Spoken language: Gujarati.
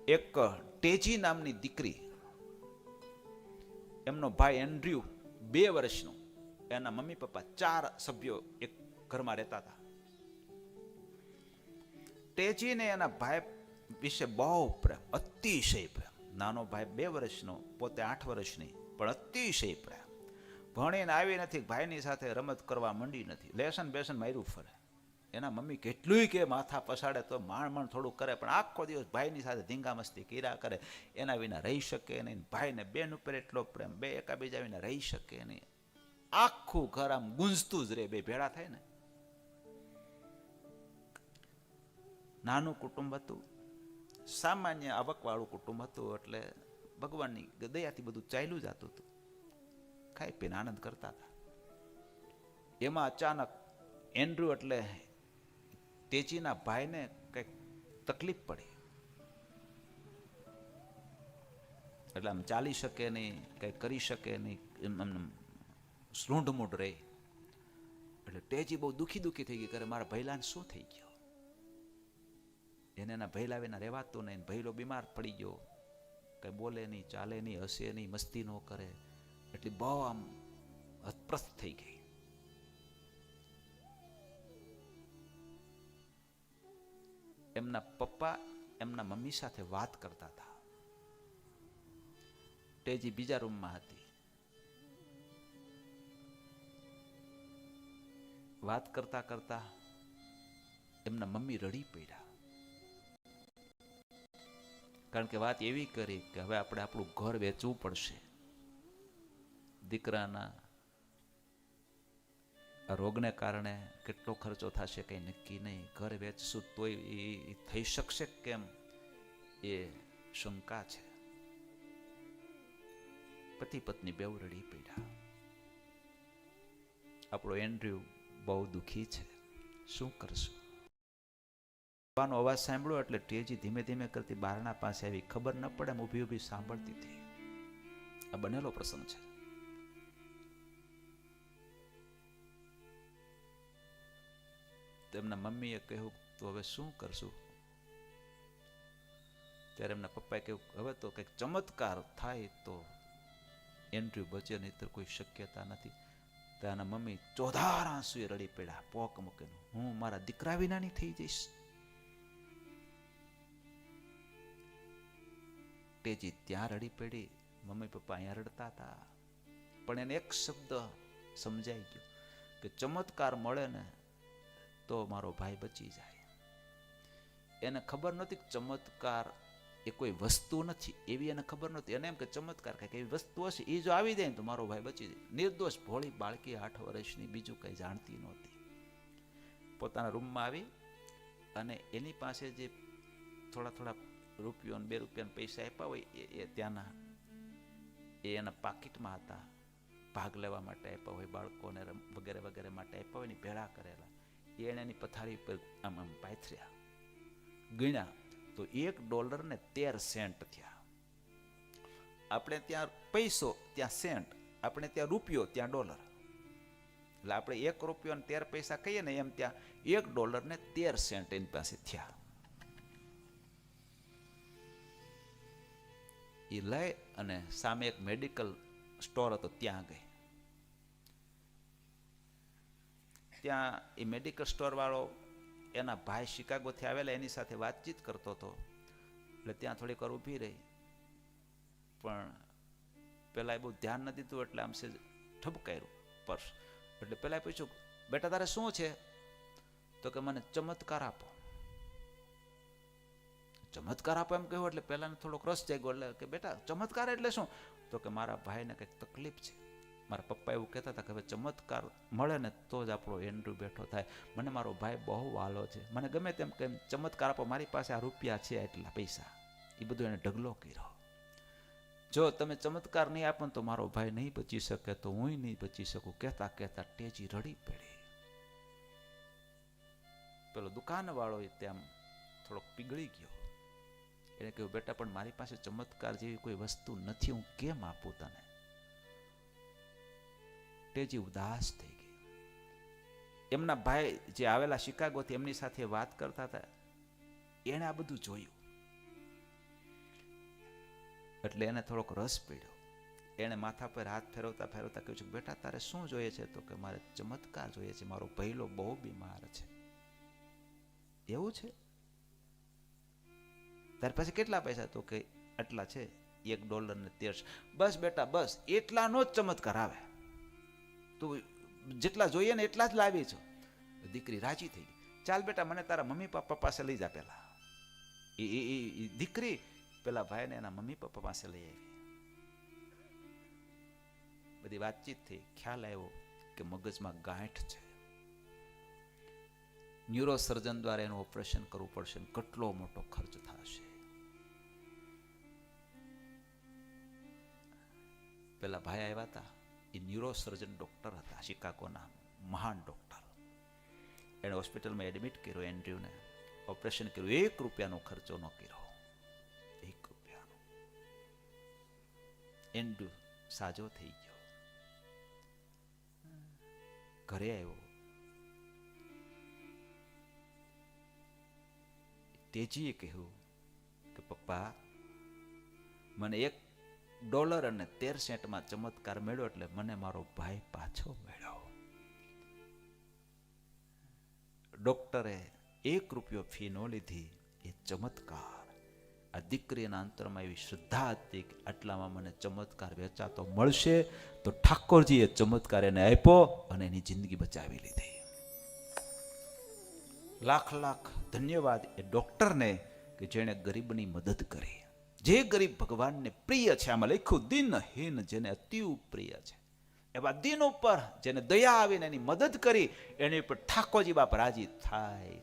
એક ટેજી નામની દીકરી, એમનો ભાઈ એન્ડ્રયુ 2 વર્ષનો, એના મમ્મી પપ્પા 4 સભ્યો એક ઘરમાં રહેતા હતા. ટેજીને એના ભાઈ વિશે બહુ પ્રેમ, અતિશય પ્રેમ. નાનો ભાઈ 2 વર્ષનો, પોતે 8 વર્ષની, પણ અતિશય પ્રેમ. ભણીને આવી નથી, ભાઈની સાથે રમત કરવા મંડી નથી, લેસન બેસન માર્યું ફરે. એના મમ્મી કેટલુંય કે માથા પસાડે તો માણ થોડું કરે, પણ આખો દિવસ ભાઈની સાથે ધીંગા મસ્તી કર્યા કરે. એના વિના રહી શકે નહીં. ભાઈને બેન ઉપર એટલો પ્રેમ, બે એકાબીજા વિના રહી શકે નહીં. આખું ઘર આમ ગુંજતું જ રહે, બે ભેળા થાય ને. નાનું કુટુંબ હતું, સામાન્ય આવકવાળું કુટુંબ હતું, એટલે ભગવાનની દયાથી બધું ચાલ્યું જતું હતું. ખાઈ પીને આનંદ કરતા હતા. એમાં અચાનક એન્ડ્રુ એટલે તેજીના ભાઈને કંઈક તકલીફ પડી, એટલે આમ ચાલી શકે નહીં, કંઈ કરી શકે નહીં, એમ સૂંઢમૂઢ રહે. એટલે તેજી બહુ દુખી થઈ ગઈ, કરે મારા ભૈલાને શું થઈ ગયો. એને એના ભૈલા વિના રહેવાતું નહીં. ભૈલો બીમાર પડી ગયો, કંઈ બોલે નહીં, ચાલે નહીં, હસે નહીં, મસ્તી ન કરે, એટલે બહુ આમ હતપ્રસ્ત થઈ ગઈ. એમના પપ્પા એમના મમ્મી સાથે વાત કરતા હતા. તેજી બીજા રૂમમાં હતી. વાત કરતા કરતા એમના મમ્મી રડી પડ્યા, કારણ કે વાત એવી કરી કે હવે આપણે આપણું ઘર વેચવું પડશે. દીકરાના રોગને કારણે કેટલો ખર્ચો થશે કંઈ નક્કી નહીં. ઘર વેચશું તોય એ થઈ શકશે કેમ, એ શંકા છે. પતિ પત્ની બેઉ રડી પડ્યા. આપણો એન્ડ્રયુ બહુ દુઃખી છે, શું કરશું. અવાજ સાંભળ્યો એટલે ટેજી ધીમે ધીમે કરતી બારણા પાસે આવી. ખબર ન પડે, ઊભી ઊભી સાંભળતી હતી. આ બનેલો પ્રસંગ છે. તેમના મમ્મીએ કહ્યું તો હવે શું કરશું. ત્યારે એમના પપ્પાએ કહ્યું હવે તો કંઈક ચમત્કાર થાય તો એન્ડ્રયુ બચે, નહીતર કોઈ શક્યતા નથી. ત્યાંના મમ્મી ચોધાર આંસુએ રડી પડ્યા, પોક મૂકીને, હું મારા દીકરા વિનાની થઈ જઈશ. તેજી ત્યાં રડી પડી, મમ્મી પપ્પા અહીંયા રડતા હતા. પણ એને એક શબ્દ સમજાઈ ગયો કે ચમત્કાર મળે ને તો મારો ભાઈ બચી જાય. એને ખબર નહોતી કે ચમત્કાર એ કોઈ વસ્તુ નથી, એવી એને ખબર નહોતી. એને એમ કે ચમત્કાર કંઈક એવી વસ્તુ હશે, એ જો આવી જાય ને તો મારો ભાઈ બચી જાય. નિર્દોષ ભોળી બાળકી 8 વર્ષની, બીજું કંઈ જાણતી નહોતી. પોતાના રૂમમાં આવી અને એની પાસે જે થોડા રૂપિયો ને 2 રૂપિયાના પૈસા આપ્યા હોય એ ત્યાંના એ એના પાકીટમાં હતા. ભાગ લેવા માટે આપ્યા હોય, બાળકોને વગેરે વગેરે માટે આપ્યા હોય ને ભેળા કરેલા, એને એની પથારી પર આમ આમ પાથર્યા. ગણ્યા તો $1 13 સેન્ટ થયા. આપણે ત્યાં પૈસો, ત્યાં સેન્ટ, આપણે ત્યાં રૂપિયો, ત્યાં ડોલર. એટલે આપણે $1 ને 13 પૈસા કહીએ ને, એમ ત્યાં $1 ને 13 સેન્ટ એની પાસે થયા. એ લઈ અને સામે એક મેડિકલ સ્ટોર હતો, ત્યાં ગઈ. ત્યાં એ મેડિકલ સ્ટોર વાળો એના ભાઈ શિકાગોથી આવેલા, એની સાથે વાતચીત કરતો હતો. એટલે ત્યાં થોડીક વાર ઊભી રહી, પણ પેલા એ બહુ ધ્યાન ન દીધું એટલે આમ ઠપકાર્યું પર્સ. એટલે પેલા પૂછ્યું, બેટા તારે શું છે? તો કે મને ચમત્કાર આપો. ચમત્કાર આપો એમ કહ્યું એટલે પેલાને થોડોક રસ જાગ્યો. એટલે કે બેટા ચમત્કાર એટલે શું? તો કે મારા ભાઈને કંઈક તકલીફ છે. મારા પપ્પા એવું કહેતા હતા કે હવે ચમત્કાર મળે ને તો જ આપણો એન્ડ્રયુ બેઠો થાય. મને મારો ભાઈ બહુ વાલો છે, મને ગમે તેમ કે ચમત્કાર આપો, મારી પાસે આ રૂપિયા છે, એટલા પૈસા. એ બધું એને ઢગલો કર્યો. જો તમે ચમત્કાર નહીં આપો તો મારો ભાઈ નહીં બચી શકે, તો હું નહીં બચી શકું. કહેતા કહેતા તેજી રડી પડી. પેલો દુકાનવાળો ત્યાં થોડોક પીગળી ગયો. એને કહ્યું, બેટા પણ મારી પાસે ચમત્કાર જેવી કોઈ વસ્તુ નથી, હું કેમ આપું તને? તેજી ઉદાસ થઈ ગઈ. એમના ભાઈ જે આવેલા શિકાગોથી, એમની સાથે વાત કરતા હતા, એણે આ બધું જોયું. એટલે એને થોડોક રસ પડ્યો. એણે માથા પર હાથ ફેરવતા ફેરવતા કહ્યું છે, બેટા તારે શું જોઈએ છે? તો કે મારે ચમત્કાર જોઈએ છે, મારો ભૈલો બહુ બીમાર છે. એવું છે? તારી પાસે કેટલા પૈસા? તો કે આટલા છે, $1.13. બસ બેટા બસ, એટલાનો જ ચમત્કાર આવે. તું જેટલા જોઈએ ને એટલા જ લાવી છો. દીકરી રાજી થઈ ગઈ. ચાલ બેટા, મને તારા મમ્મી પપ્પા પાસે લઈ જા. પેલા એ દીકરી પેલા ભાઈને એના મમ્મી પપ્પા પાસે લઈ આવી. બધી વાતચીત થઈ. ખ્યાલ આવ્યો કે મગજમાં ગાંઠ છે, ન્યુરો સર્જન દ્વારા એનું ઓપરેશન કરવું પડશે, કેટલો મોટો ખર્ચ થશે. પેલા ભાઈ આવ્યા હતા, એ ન્યુરો સર્જન ડોક્ટર હતા, શિકાગોના મહાન ડોક્ટર. એને હોસ્પિટલમાં એડમિટ કર્યો એન્ડ્રુને, ઓપરેશન કર્યું. ₹1 ખર્ચો ન કર્યો, ₹1. એન્ડ્રુ સાજો થઈ ગયો, ઘરે આવ્યો. તેજીએ કહ્યું કે પપ્પા, મને $1.13 ચમત્કાર મળ્યો, એટલે મને મારો ભાઈ પાછો મળ્યો. ડોક્ટરે ₹1 ફી ન લીધી. એ ચમત્કાર. આ દીકરીના અંતરમાં એવી શ્રદ્ધા હતી કે આટલામાં મને ચમત્કાર વેચાતો મળશે, તો ઠાકોરજીએ ચમત્કાર એને આપ્યો અને એની જિંદગી બચાવી લીધી. લાખ લાખ ધન્યવાદ એ ડોક્ટરને કે જેણે ગરીબની મદદ કરી. જે ગરીબ ભગવાનને પ્રિય છે, આમાં લખ્યું દિનહીન, જેને અતિ પ્રિય છે, એવા દિન ઉપર જેને દયા આવીને એની મદદ કરી, એની ઉપર ઠાકોરજી બાપ રાજી થાય